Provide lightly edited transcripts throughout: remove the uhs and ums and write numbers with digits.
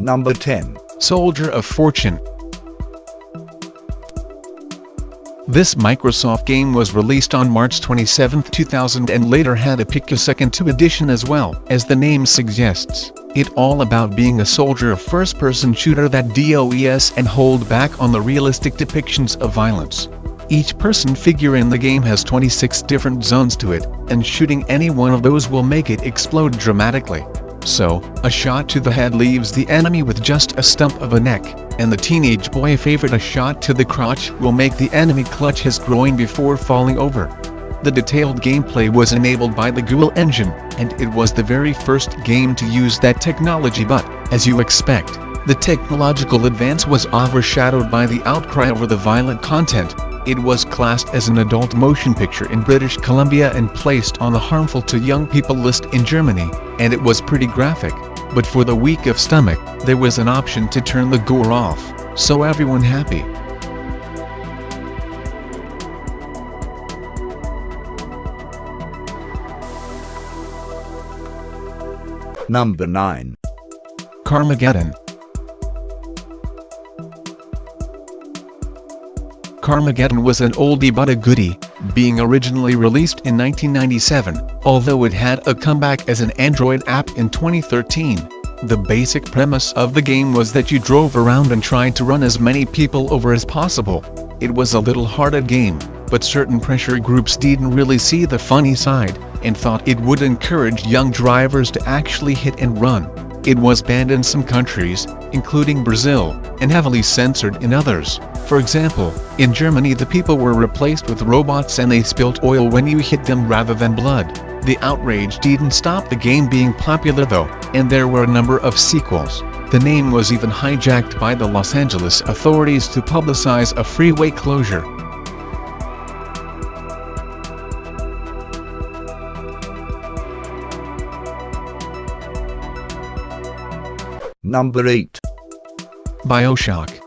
Number 10. Soldier of Fortune. This Microsoft game was released on March 27, 2000 and later had a Postal II edition as well. As the name suggests, it's all about being a soldier, a first-person shooter that does and hold back on the realistic depictions of violence. Each person figure in the game has 26 different zones to it, and shooting any one of those will make it explode dramatically. So, a shot to the head leaves the enemy with just a stump of a neck, and the teenage boy favorite, a shot to the crotch will make the enemy clutch his groin before falling over. The detailed gameplay was enabled by the Ghoul engine, and it was the very first game to use that technology, but, as you expect, the technological advance was overshadowed by the outcry over the violent content. It was classed as an adult motion picture in British Columbia and placed on the harmful to young people list in Germany, and it was pretty graphic. But for the weak of stomach, there was an option to turn the gore off, so everyone happy. Number 9. Carmageddon. Carmageddon was an oldie but a goodie, being originally released in 1997, although it had a comeback as an Android app in 2013. The basic premise of the game was that you drove around and tried to run as many people over as possible. It was a little-hearted game, but certain pressure groups didn't really see the funny side, and thought it would encourage young drivers to actually hit and run. It was banned in some countries, including Brazil, and heavily censored in others. For example, in Germany the people were replaced with robots and they spilled oil when you hit them rather than blood. The outrage didn't stop the game being popular though, and there were a number of sequels. The name was even hijacked by the Los Angeles authorities to publicize a freeway closure. Number 8. Bioshock.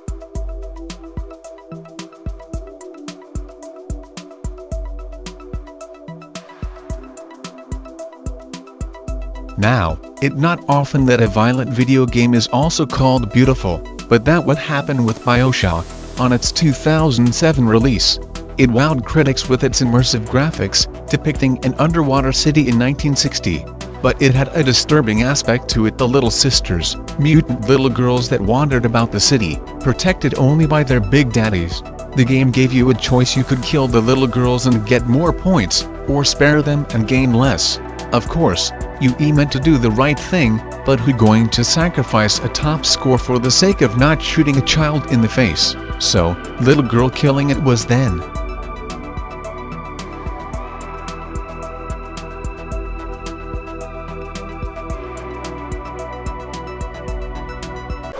Now, it's not often that a violent video game is also called beautiful, but that's what happened with Bioshock, on its 2007 release. It wowed critics with its immersive graphics, depicting an underwater city in 1960. But it had a disturbing aspect to it: the little sisters, mutant little girls that wandered about the city, protected only by their big daddies. The game gave you a choice: you could kill the little girls and get more points, or spare them and gain less. Of course, you meant to do the right thing, but who going to sacrifice a top score for the sake of not shooting a child in the face? So, little girl killing it was then.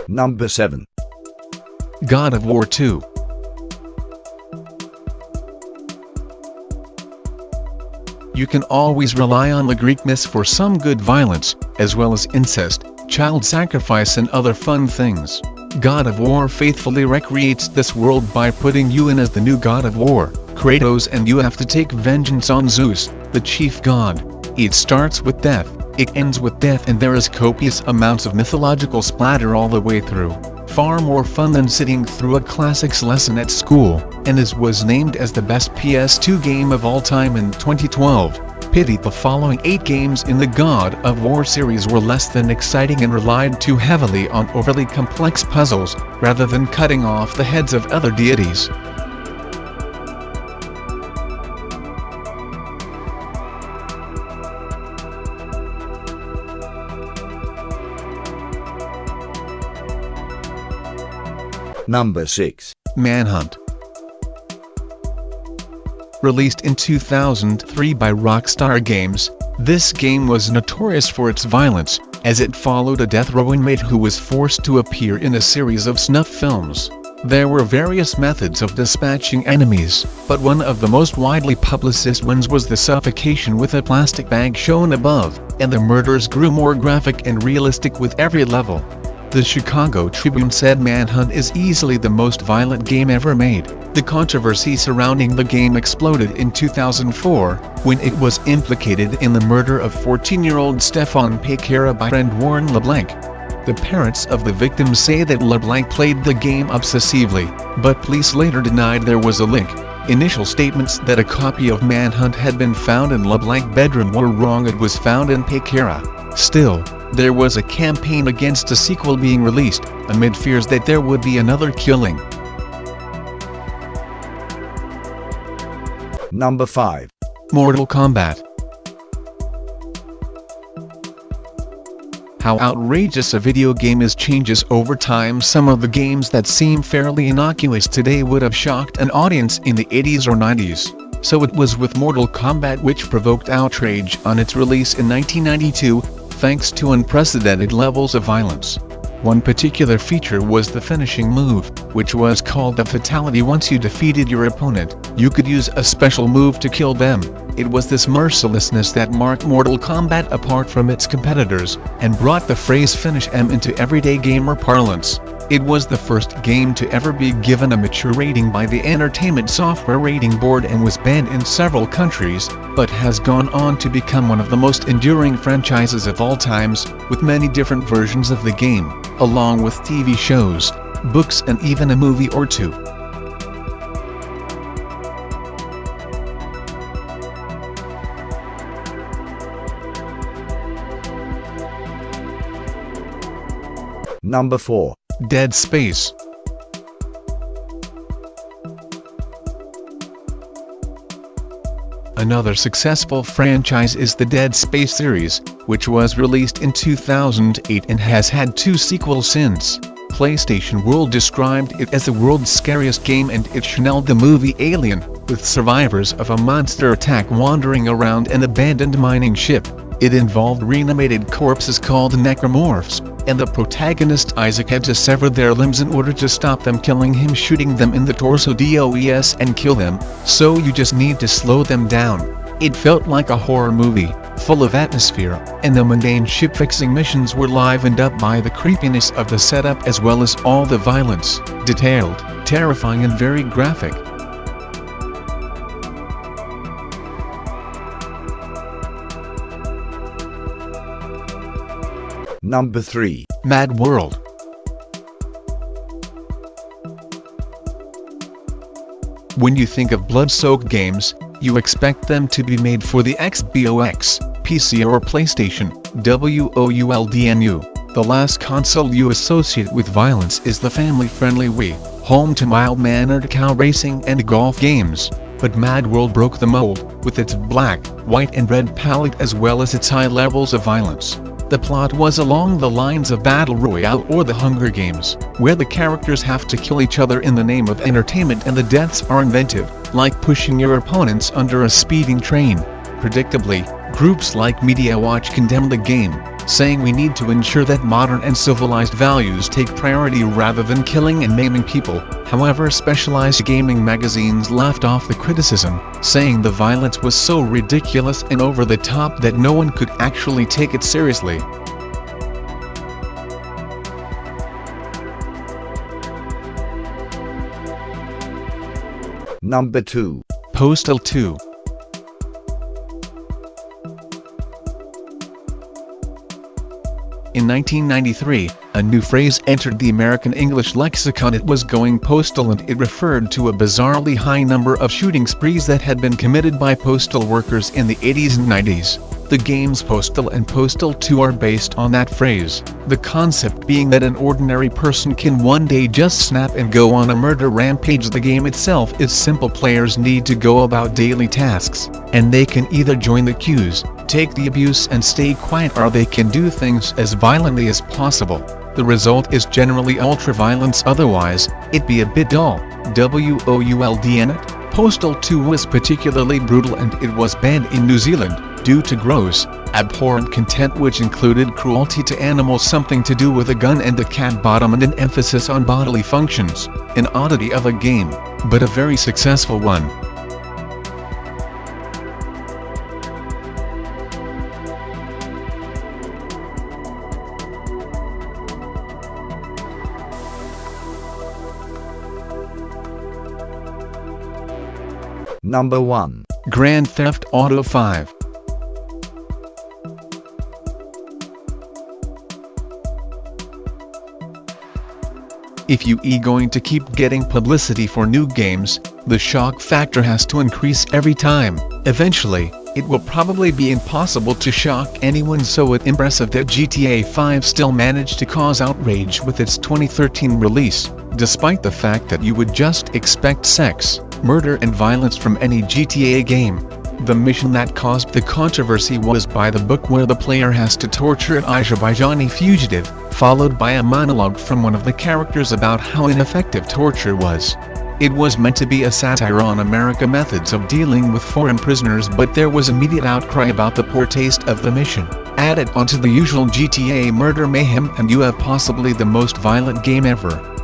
Number 7. God of War 2. You can always rely on the Greek myths for some good violence, as well as incest, child sacrifice and other fun things. God of War faithfully recreates this world by putting you in as the new God of War, Kratos, and you have to take vengeance on Zeus, the chief god. It starts with death, it ends with death, and there is copious amounts of mythological splatter all the way through. Far more fun than sitting through a classics lesson at school, and it was named as the best PS2 game of all time in 2012. Pity the following 8 games in the God of War series were less than exciting and relied too heavily on overly complex puzzles, rather than cutting off the heads of other deities. Number 6. Manhunt. Released in 2003 by Rockstar Games, this game was notorious for its violence, as it followed a death row inmate who was forced to appear in a series of snuff films. There were various methods of dispatching enemies, but one of the most widely publicized ones was the suffocation with a plastic bag shown above, and the murders grew more graphic and realistic with every level. The Chicago Tribune said Manhunt is easily the most violent game ever made. The controversy surrounding the game exploded in 2004, when it was implicated in the murder of 14-year-old Stefan Pereira by friend Warren LeBlanc. The parents of the victims say that LeBlanc played the game obsessively, but police later denied there was a link. Initial statements that a copy of Manhunt had been found in LeBlanc's bedroom were wrong. It was found in Pereira. Still, there was a campaign against a sequel being released, amid fears that there would be another killing. Number 5. Mortal Kombat. How outrageous a video game is changes over time. Some of the games that seem fairly innocuous today would have shocked an audience in the 80s or 90s. So it was with Mortal Kombat, which provoked outrage on its release in 1992, thanks to unprecedented levels of violence. One particular feature was the finishing move, which was called a fatality. Once you defeated your opponent, you could use a special move to kill them. It was this mercilessness that marked Mortal Kombat apart from its competitors, and brought the phrase "finish 'em" into everyday gamer parlance. It was the first game to ever be given a mature rating by the Entertainment Software Rating Board and was banned in several countries, but has gone on to become one of the most enduring franchises of all times, with many different versions of the game, along with TV shows, books and even a movie or two. Number 4. Dead Space. Another successful franchise is the Dead Space series, which was released in 2008 and has had 2 sequels since. PlayStation World described it as the world's scariest game, and it channeled the movie Alien, with survivors of a monster attack wandering around an abandoned mining ship. It involved reanimated corpses called necromorphs, and the protagonist Isaac had to sever their limbs in order to stop them killing him, shooting them in the torso DOES and kill them, so you just need to slow them down. It felt like a horror movie, full of atmosphere, and the mundane ship-fixing missions were livened up by the creepiness of the setup as well as all the violence, detailed, terrifying and very graphic. Number 3. Mad World. When you think of blood-soaked games, you expect them to be made for the Xbox, PC or PlayStation. WOULDNU. The last console you associate with violence is the family-friendly Wii, home to mild-mannered cow racing and golf games. But Mad World broke the mold, with its black, white and red palette as well as its high levels of violence. The plot was along the lines of Battle Royale or the Hunger Games, where the characters have to kill each other in the name of entertainment, and the deaths are inventive, like pushing your opponents under a speeding train. Predictably, groups like Media Watch condemned the game, saying we need to ensure that modern and civilized values take priority rather than killing and maiming people. However, specialized gaming magazines laughed off the criticism, saying the violence was so ridiculous and over the top that no one could actually take it seriously. Number 2. Postal II. In 1993, a new phrase entered the American English lexicon. It was going postal, and it referred to a bizarrely high number of shooting sprees that had been committed by postal workers in the 80s and 90s. The games Postal and Postal 2 are based on that phrase, the concept being that an ordinary person can one day just snap and go on a murder rampage. The game itself is simple. Players need to go about daily tasks, and they can either join the queues, take the abuse and stay quiet, or they can do things as violently as possible. The result is generally ultra-violence, otherwise, it'd be a bit dull. WOULDN. Postal 2 was particularly brutal, and it was banned in New Zealand due to gross, abhorrent content which included cruelty to animals, something to do with a gun and a cat bottom, and an emphasis on bodily functions. An oddity of a game, but a very successful one. Number 1. Grand Theft Auto 5. If you are going to keep getting publicity for new games, the shock factor has to increase every time. Eventually, it will probably be impossible to shock anyone, so it's impressive that GTA 5 still managed to cause outrage with its 2013 release, despite the fact that you would just expect sex, murder and violence from any GTA game. The mission that caused the controversy was by the book, where the player has to torture an Azerbaijani fugitive, followed by a monologue from one of the characters about how ineffective torture was. It was meant to be a satire on America's methods of dealing with foreign prisoners, but there was immediate outcry about the poor taste of the mission. Add it onto the usual GTA murder mayhem and you have possibly the most violent game ever.